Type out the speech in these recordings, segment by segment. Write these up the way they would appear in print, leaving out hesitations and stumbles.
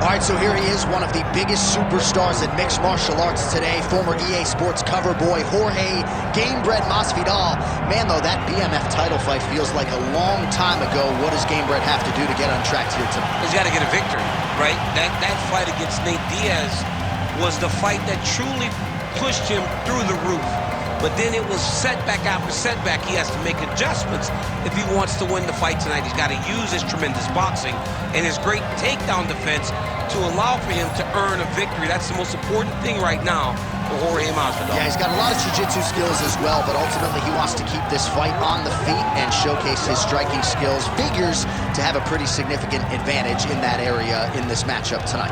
All right, so here he is, one of the biggest superstars in mixed martial arts today, former EA Sports cover boy, Jorge Gamebred Masvidal. Man, though, that BMF title fight feels like a long time ago. What does Gamebred have to do to get on track here tonight? He's got to get a victory, right? That fight against Nate Diaz was the fight that truly pushed him through the roof. But then it was setback after setback. He has to make adjustments if he wants to win the fight tonight. He's got to use his tremendous boxing and his great takedown defense to allow for him to earn a victory. That's the most important thing right now for Jorge Masvidal. Yeah, he's got a lot of jiu-jitsu skills as well, but ultimately he wants to keep this fight on the feet and showcase his striking skills. Figures to have a pretty significant advantage in that area in this matchup tonight.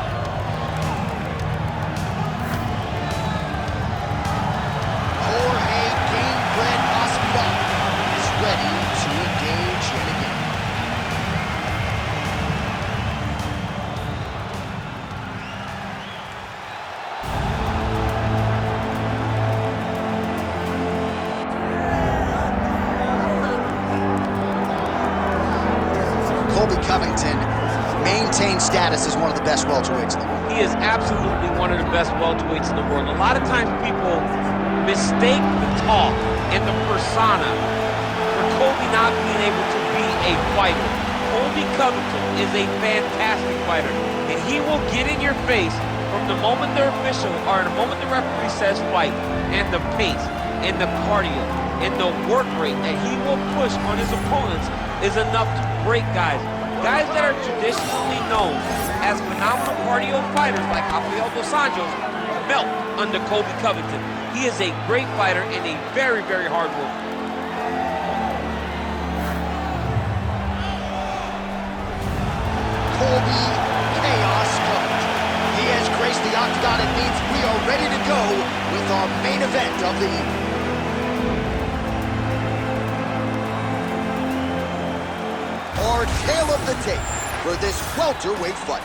Colby Covington maintains status as one of the best welterweights in the world. He is absolutely one of the best welterweights in the world. A lot of times people mistake the talk and the persona for Colby not being able to be a fighter. Colby Covington is a fantastic fighter, and he will get in your face from the moment the official, or the moment the referee says fight, and the pace, and the cardio, and the work rate that he will push on his opponents is enough to break guys. Guys that are traditionally known as phenomenal cardio fighters like Rafael dos Anjos melt under Colby Covington. He is a great fighter and a very, very hard worker. Colby Chaos Covington. He has graced the octagon. It means we are ready to go with our main event of the evening. Our tale of the tape for this welterweight fight.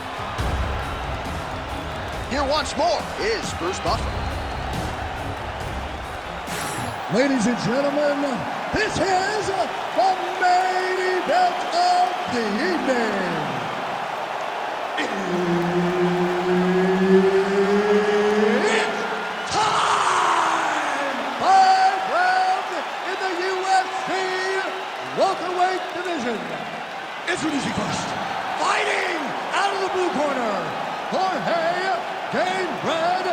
Here once more is Bruce Buffer. Ladies and gentlemen, this is the main event of the evening. It's time! 5 rounds in the UFC welterweight division. Introducing first, fighting out of the blue corner, Jorge Gamebred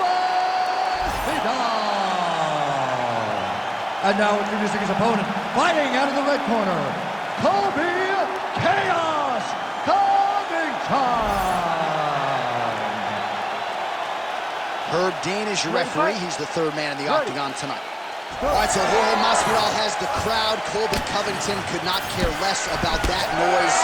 Masvidal. And now introducing his opponent, fighting out of the red corner, Colby Chaos Covington. Herb Dean is your referee. He's the third man in the octagon tonight. All right, so Jorge Masvidal has the crowd. Colby Covington could not care less about that noise.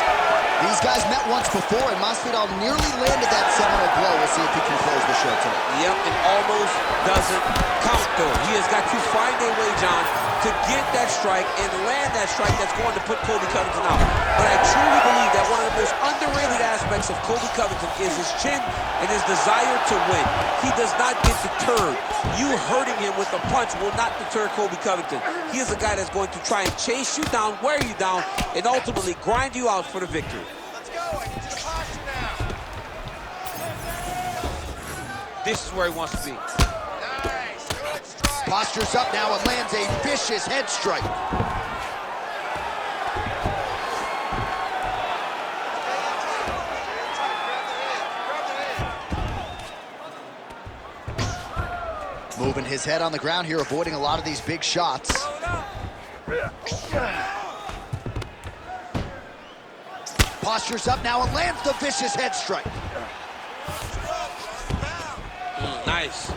These guys met once before, and Masvidal nearly landed that seminal blow. We'll see if he can close the show tonight. Yep, it almost doesn't count, though. He has got to find a way, John, to get that strike and land that strike that's going to put Colby Covington out. But I truly believe that one of the most underrated aspects of Colby Covington is his chin and his desire to win. He does not get deterred. You hurting him with a punch will not deter Colby Covington. He is a guy that's going to try and chase you down, wear you down, and ultimately grind you out for the victory. Let's go. I get you the posture now. This is where he wants to be. Nice. Good strike. Postures up now and lands a vicious head strike. Moving his head on the ground here, avoiding a lot of these big shots. Postures up now and lands the vicious head strike. Nice.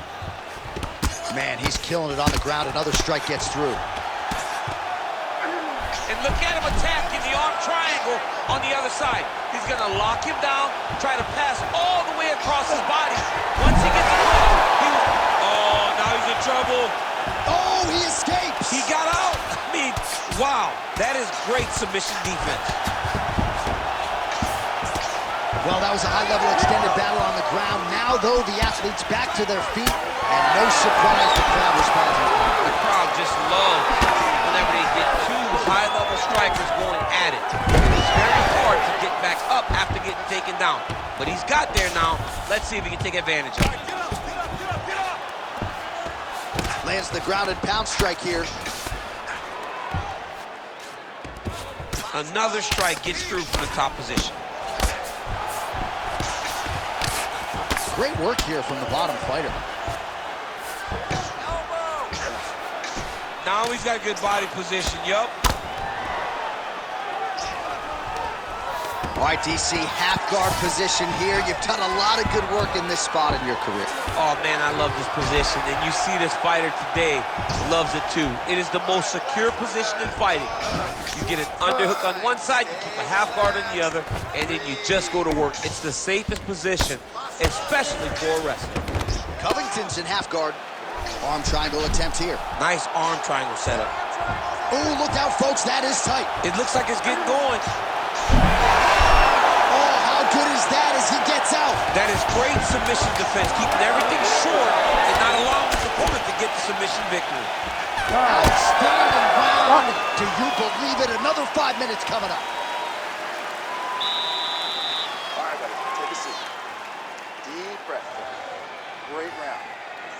Man, he's killing it on the ground. Another strike gets through. And look at him attacking the arm triangle on the other side. He's going to lock him down, try to pass all the way across his body. Once he gets across, now he's in trouble. Oh, he escapes. He got out. I mean, wow, that is great submission defense. Well, that was a high-level extended battle on the ground. Now, though, the athletes back to their feet, and no surprise the crowd responds. The crowd just loves whenever they get two high-level strikers going at it. It's very hard to get back up after getting taken down. But he's got there now. Let's see if he can take advantage of it. Lands the grounded pound strike here. Another strike gets through from the top position. Great work here from the bottom fighter. Now he's got a good body position, yup. All right, DC, half guard position here. You've done a lot of good work in this spot in your career. Oh, man, I love this position. And you see this fighter today loves it, too. It is the most secure position in fighting. You get an underhook on one side, you keep a half guard on the other, and then you just go to work. It's the safest position, especially for a wrestler. Covington's in half guard. Arm triangle attempt here. Nice arm triangle setup. Oh, look out, folks. That is tight. It looks like it's getting going. Oh, how good is that as he gets out? That is great submission defense, keeping everything short and not allowing his opponent to get the submission victory. Outstanding round. Do you believe it? Another 5 minutes coming up. All right, buddy, take a seat. Deep breath. Great round.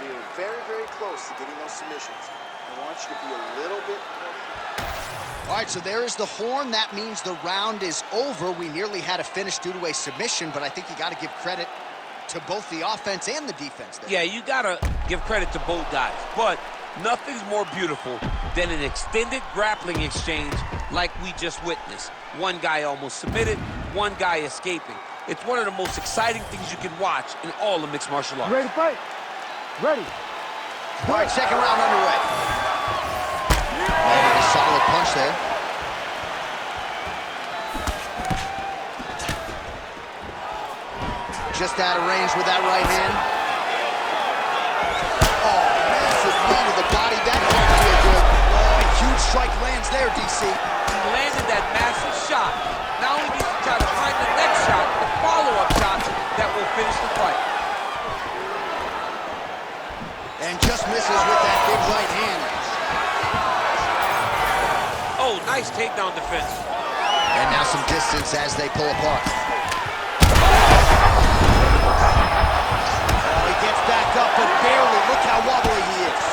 Feel very, very close to getting those submissions. I want you to be a little bit more. All right, so there is the horn. That means the round is over. We nearly had a finish due to a submission, but I think you got to give credit to both the offense and the defense there. Yeah, you got to give credit to both guys, but nothing's more beautiful than an extended grappling exchange like we just witnessed. One guy almost submitted, one guy escaping. It's one of the most exciting things you can watch in all of mixed martial arts. Ready to fight? Ready. All right, second round underway. Landed a solid punch there. Just out of range with that right hand. Oh, massive knee to the body. That can't feel good. Oh, a huge strike lands there, DC. He landed that massive shot. Now he needs to try to find the next shot, the follow-up shot that will finish the fight. And just misses with that big right hand. Oh, nice takedown defense. And now some distance as they pull apart. Oh, he gets back up, but barely. Look how wobbly he is.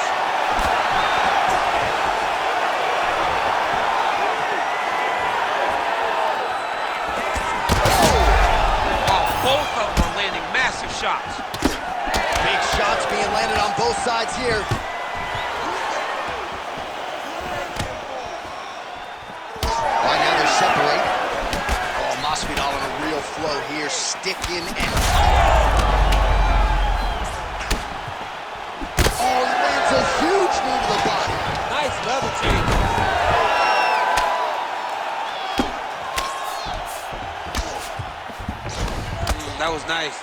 Oh, both of them are landing massive shots. Big shots being landed on both sides here. Right now they separate. Oh, Masvidal in a real flow here, sticking and... Oh, he lands a huge knee to the body. Nice level change. That was nice.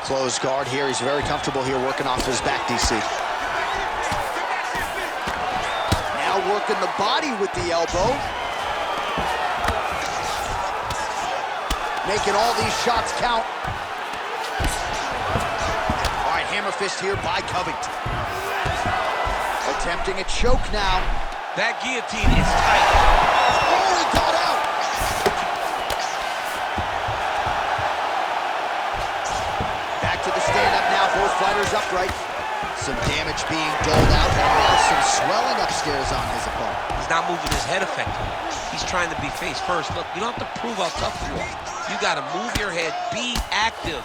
Closed guard here. He's very comfortable here working off his back, DC. Now working the body with the elbow. Making all these shots count. All right, hammer fist here by Covington. Attempting a choke now. That guillotine is tight. Oh, he got out. Back to the stand-up now. Both fighters upright. Some damage being doled out, and now some swelling upstairs on his opponent. He's not moving his head effectively. He's trying to be face first. Look, you don't have to prove how tough you are. You got to move your head. Be active.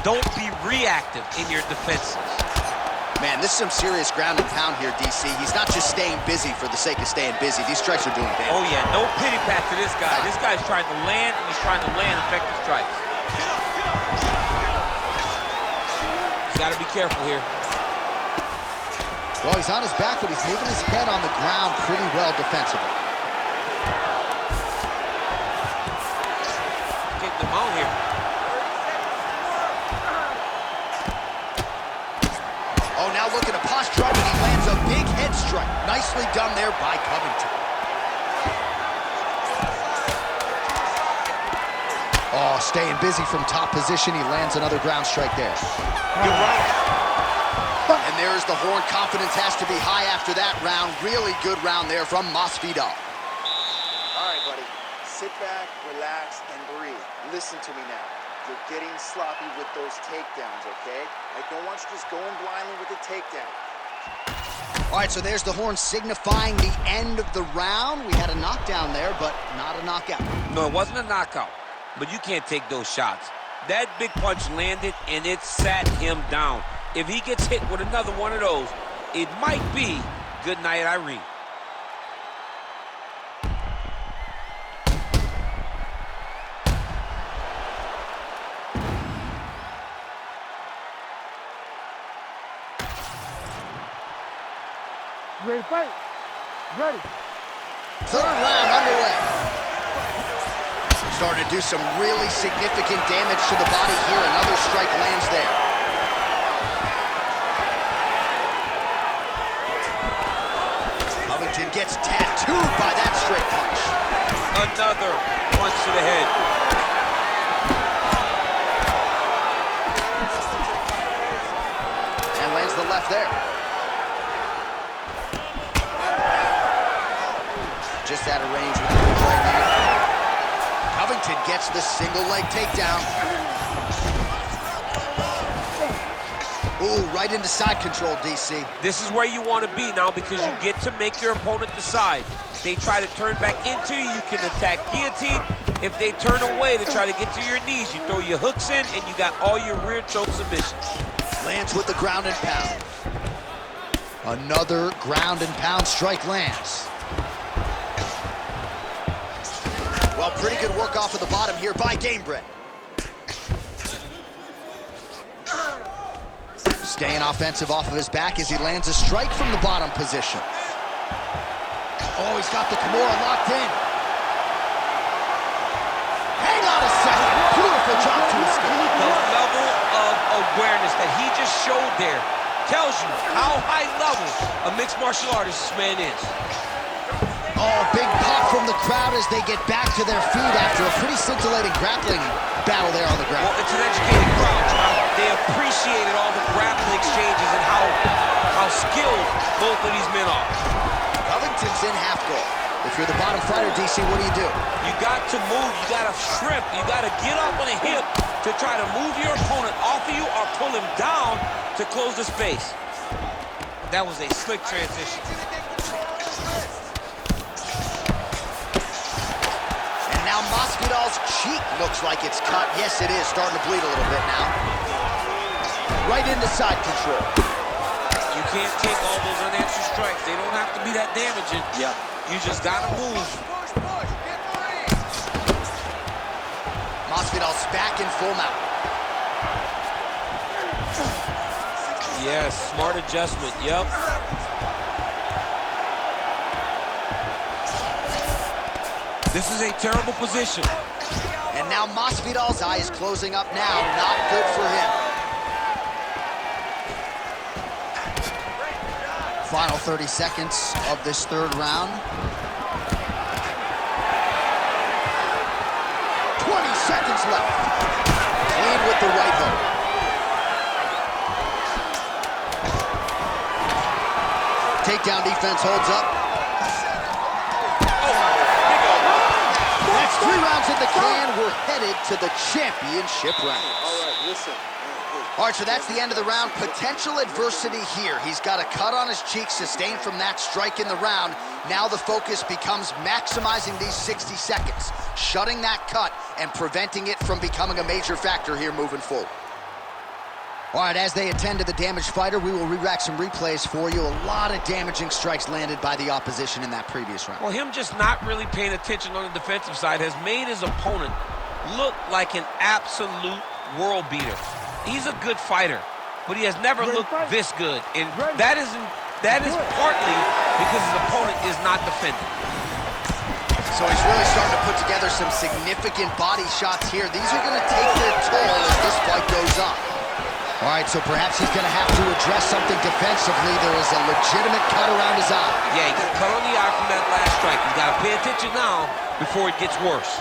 Don't be reactive in your defenses. Man, this is some serious ground and pound here, DC. He's not just staying busy for the sake of staying busy. These strikes are doing damage. Oh, yeah. No pity pat to this guy. This guy's trying to land, and he's trying to land effective strikes. He's got to be careful here. Well, he's on his back, but he's moving his head on the ground pretty well defensively. Take them out here. Oh, now looking to posture up, and he lands a big head strike. Nicely done there by Covington. Oh, staying busy from top position. He lands another ground strike there. You're right. And there's the horn. Confidence has to be high after that round. Really good round there from Masvidal. All right, buddy. Sit back, relax, and breathe. Listen to me now. You're getting sloppy with those takedowns, okay? I don't want you just going blindly with the takedown. All right, so there's the horn signifying the end of the round. We had a knockdown there, but not a knockout. No, it wasn't a knockout, but you can't take those shots. That big punch landed, and it sat him down. If he gets hit with another one of those, it might be good night, Irene. Ready to fight? Ready. Third round underway. Starting to do some really significant damage to the body here. Another strike lands there. Covington gets tattooed by that straight punch. Another punch to the head. And lands the left there. Just out of range with the move right now. Covington gets the single leg takedown. Ooh, right into side control, DC. This is where you want to be now because you get to make your opponent decide. They try to turn back into you, you can attack guillotine. If they turn away to try to get to your knees, you throw your hooks in and you got all your rear choke submissions. Lands with the ground and pound. Another ground and pound strike lands. Well, pretty good work off of the bottom here by Gamebred. Staying offensive off of his back as he lands a strike from the bottom position. Oh, he's got the Kimura locked in. Hang on a second. Beautiful job to escape. The level of awareness that he just showed there tells you how high level a mixed martial artist this man is. Oh, big pop from the crowd as they get back to their feet after a pretty scintillating grappling battle there on the ground. Well, it's an educated crowd, John. They appreciated all the grappling exchanges and how skilled both of these men are. Covington's in half guard. If you're the bottom fighter, DC, what do? You got to move, you got to shrimp, you got to get up on a hip to try to move your opponent off of you or pull him down to close the space. That was a slick transition. Now Masvidal's cheek looks like it's cut. Yes, it is. Starting to bleed a little bit now. Right into side control. You can't take all those unanswered strikes. They don't have to be that damaging. Yeah. You just got to move. Masvidal's back in full mount. Yes, smart adjustment. Yep. This is a terrible position. And now Masvidal's eye is closing up now. Not good for him. Final 30 seconds of this third round. 20 seconds left. Clean with the right hook. Takedown defense holds up. That's 3 rounds in the can. We're headed to the championship rounds. All right, listen. All right, so that's the end of the round. Potential adversity here. He's got a cut on his cheek sustained from that strike in the round. Now the focus becomes maximizing these 60 seconds, shutting that cut and preventing it from becoming a major factor here moving forward. All right, as they attend to the damaged fighter, we will re-rack some replays for you. A lot of damaging strikes landed by the opposition in that previous round. Well, him just not really paying attention on the defensive side has made his opponent look like an absolute world beater. He's a good fighter, but he has never looked this good, and that is partly because his opponent is not defending. So he's really starting to put together some significant body shots here. These are going to take their toll as this fight goes on. All right, so perhaps he's going to have to address something defensively. There is a legitimate cut around his eye. Yeah, he got cut on the eye from that last strike. He's got to pay attention now before it gets worse.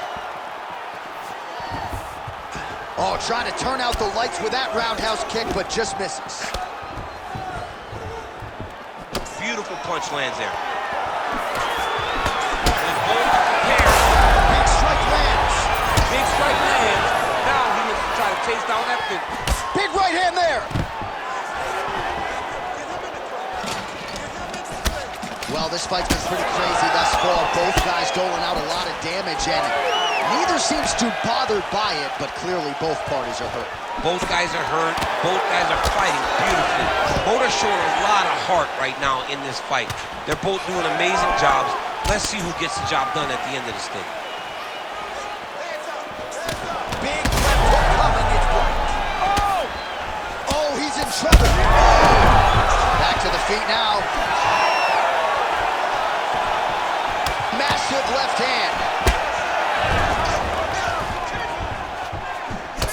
Oh, trying to turn out the lights with that roundhouse kick, but just misses. Beautiful punch lands there. Prepared. Big strike lands. Big strike lands. Now he looks to try to chase down that finish. Big right hand there. Well, this fight's been pretty crazy thus far. Both guys doling out a lot of damage, and neither seems too bothered by it, but clearly both parties are hurt. Both guys are hurt. Both guys are fighting beautifully. Both are showing a lot of heart right now in this fight. They're both doing amazing jobs. Let's see who gets the job done at the end of this thing. Big left hook coming. It's blocked. Oh, he's in trouble. Back to the feet now. Massive left hand.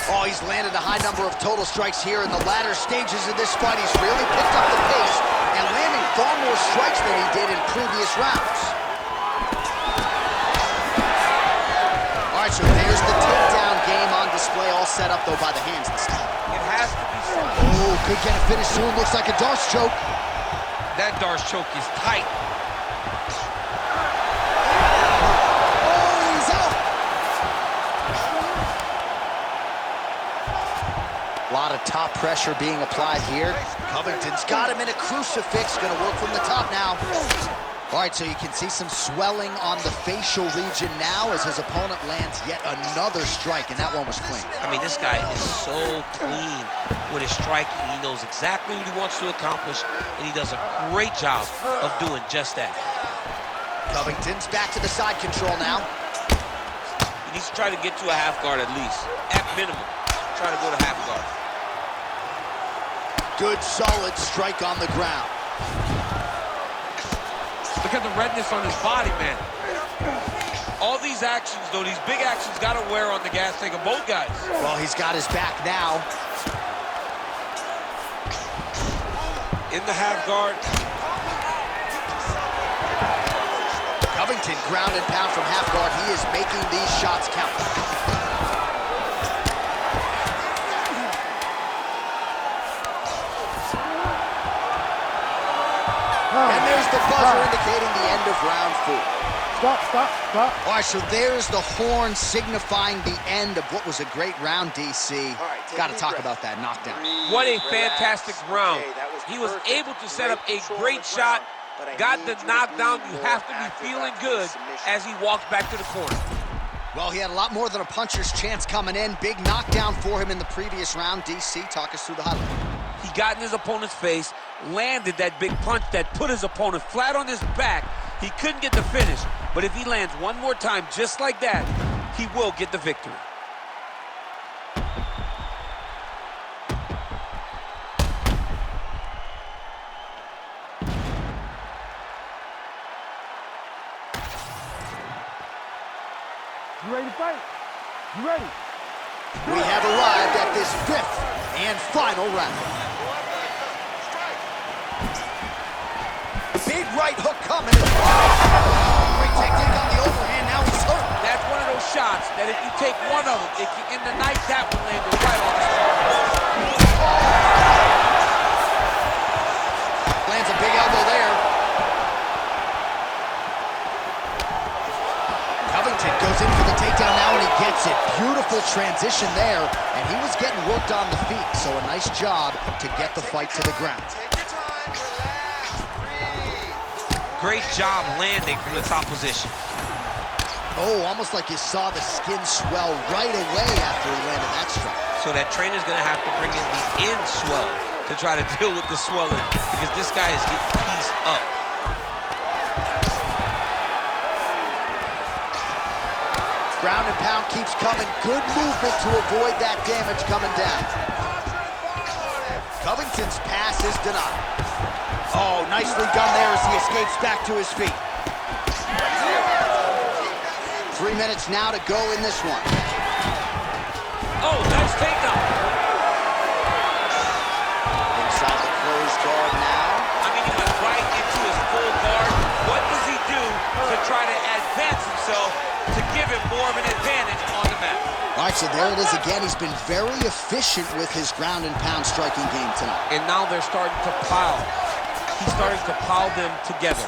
Oh, he's landed a high number of total strikes here in the latter stages of this fight. He's really picked up the pace and landing far more strikes than he did in previous rounds. All right, so there's the takedown game on display, all set up, though, by the hands this time. It has to be said. Oh, could get a finish soon. Looks like a Darce choke. That Darce choke is tight. A lot of top pressure being applied here. Covington's got him in a crucifix. Gonna work from the top now. All right, so you can see some swelling on the facial region now as his opponent lands yet another strike, and that one was clean. I mean, this guy is so clean with his striking. He knows exactly what he wants to accomplish, and he does a great job of doing just that. Covington's back to the side control now. He needs to try to get to a half guard at least, at minimum. Try to go to half guard. Good, solid strike on the ground. Look at the redness on his body, man. All these actions, though, these big actions got to wear on the gas tank of both guys. Well, he's got his back now. In the half guard. Covington ground and pound from half guard. He is making these shots count. And there's the buzzer indicating the end of round 4. Stop. All right, so there's the horn signifying the end of what was a great round, DC. Got to talk about that knockdown. What a fantastic round. He was able to set up a great shot, got the knockdown. You have to be feeling good as he walks back to the corner. Well, he had a lot more than a puncher's chance coming in. Big knockdown for him in the previous round. DC, talk us through the highlight. He got in his opponent's face, landed that big punch that put his opponent flat on his back. He couldn't get the finish, but if he lands one more time just like that, he will get the victory. You ready to fight? You ready? We have arrived at this 5th and final round. Big right hook coming. Great technique on the overhand. Now he's hurt. That's one of those shots that if you take one of them, if you in the night, that one landed right on the spot. Lands a big elbow there. Covington goes in for the takedown now, and he gets it. Beautiful transition there, and he was getting worked on the feet, so a nice job to get the fight to the ground. Great job landing from the top position. Oh, almost like you saw the skin swell right away after he landed that strike. So that trainer's gonna have to bring in the in swell to try to deal with the swelling because this guy is getting pieced up. Ground and pound keeps coming. Good movement to avoid that damage coming down. Covington's pass is denied. Oh, nicely done there as he escapes back to his feet. 3 minutes now to go in this one. Oh, nice takedown. Inside the closed guard now. I mean, he went right into his full guard. What does he do to try to advance himself to give him more of an advantage on the mat? All right, so there it is again. He's been very efficient with his ground and pound striking game tonight. And now they're starting to pile. he's starting to pile them together.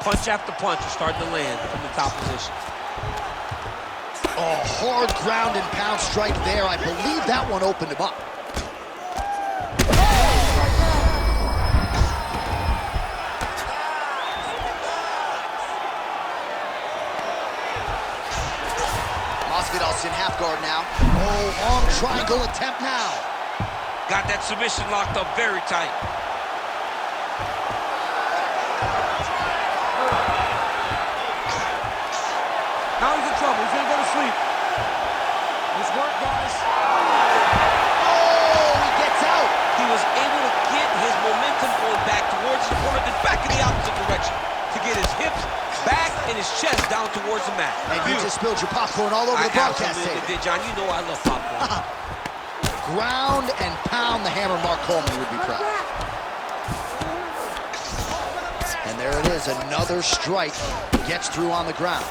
Punch after punch is starting to land from the top position. Oh, hard ground and pound strike there. I believe that one opened him up. Masvidal's in half guard now. Oh, arm triangle attempt now. Got that submission locked up very tight. Now he's in trouble. He's gonna go to sleep. Nice work, guys. Oh, he gets out. He was able to get his momentum going back towards his opponent, then back in the opposite direction to get his hips back and his chest down towards the mat. And you just spilled your popcorn all over the broadcast table. table. John, you know I love popcorn. Ground and pound, the hammer Mark Coleman would be proud. And there it is, another strike. Gets through on the ground.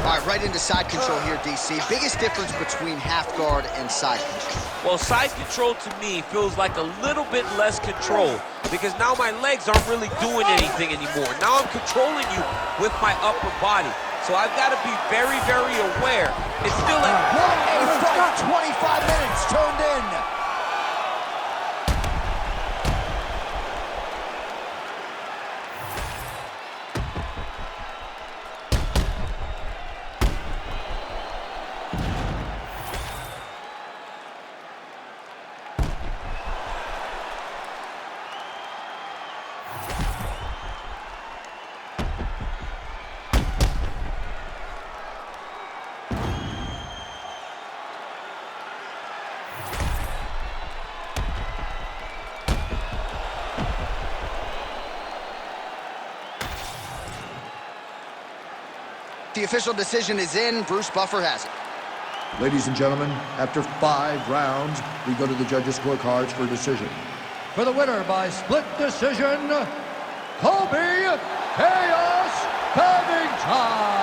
All right, right into side control here, DC. Biggest difference between half guard and side control? Well, side control to me feels like a little bit less control because now my legs aren't really doing anything anymore. Now I'm controlling you with my upper body. So I've got to be very, very aware. It's still at 1-8 fight, 25 minutes turned in. The official decision is in. Bruce Buffer has it. Ladies and gentlemen, after 5 rounds, we go to the judges' scorecards for a decision. For the winner by split decision, Colby Chaos Covington.